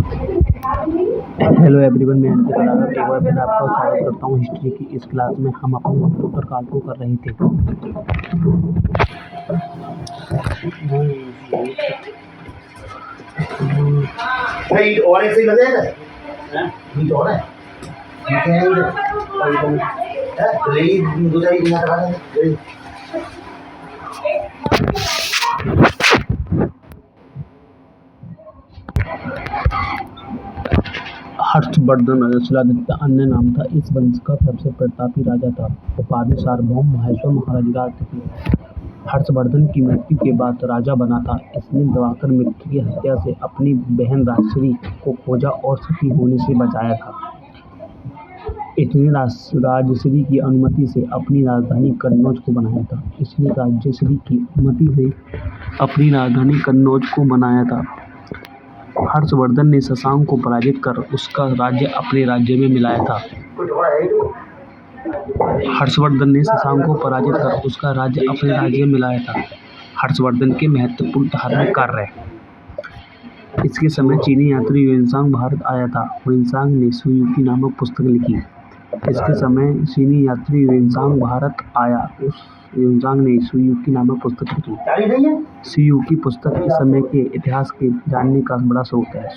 Hello everyone, मैं अंकित अलावा एक बार फिर आपका स्वागत करता हूँ। हिस्ट्री की इस क्लास में हम अपने उत्तरकाल को कर रहे थे। भाई और ऐसे ही लगेगा ये तो है ये दूसरा ही बिना करा दे। हर्षवर्धन शिलादित्य अन्य नाम था। इस वंश का सबसे प्रतापी राजा था। उपाधि सार्वभौम महेश्वर महाराज थे। हर्षवर्धन की मृत्यु के बाद राजा बना था। इसने दिवाकर मित्र की हत्या से अपनी बहन राजश्री को खोजा और सती होने से बचाया था। इसने राजश्री की अनुमति से अपनी राजधानी कन्नौज को बनाया था। हर्षवर्धन ने शशांक को पराजित कर उसका राज्य अपने राज्य में मिलाया था। हर्षवर्धन के महत्वपूर्ण धार्मिक कार्य। इसके समय चीनी यात्री ह्वेनसांग भारत आया था। ह्वेनसांग ने सुयुकी नामक पुस्तक लिखी। सुयुकी पुस्तक इस समय के इतिहास के जानने का बड़ा स्रोत है।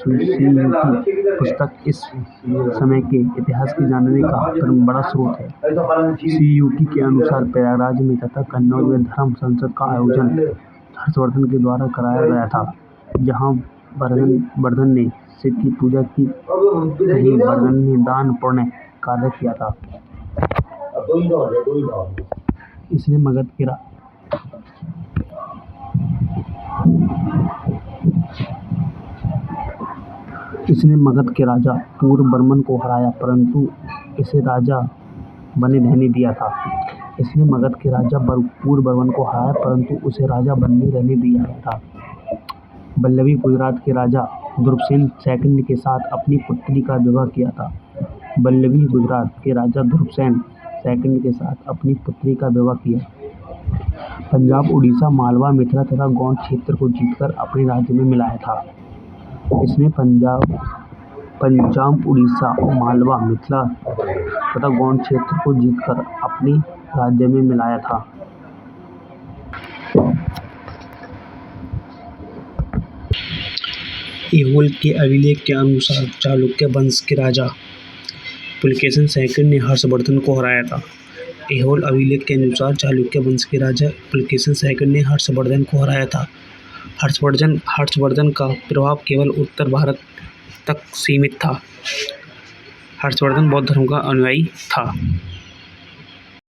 सुयुकी के अनुसार प्रयागराज में तथा कन्नौज में धर्म संसद का आयोजन हर्षवर्धन के द्वारा कराया गया था, जहाँ वर्धन ने शिव की पूजा की। वर्धन ने दान पुण्य कार्य किया था। इसने मगध के राजा पुरवर्मन को हराया, परंतु इसे राजा बने रहने दिया था। बल्लभी गुजरात के राजा ध्रुवसेन II के साथ अपनी पुत्री का विवाह किया था। पंजाब, उड़ीसा, मालवा, मिथिला तथा गौंड क्षेत्र को जीतकर अपने राज्य में मिलाया था। इसने पंजाब, उड़ीसा, मालवा, मिथिला तथा गौंड क्षेत्र को जीतकर अपने राज्य में मिलाया था। ऐहोल के अभिलेख के अनुसार चालुक्य वंश के राजा पुलकेशिन II ने हर्षवर्धन को हराया था। हर्षवर्धन का प्रभाव केवल उत्तर भारत तक सीमित था। हर्षवर्धन बौद्ध धर्म का अनुयायी था।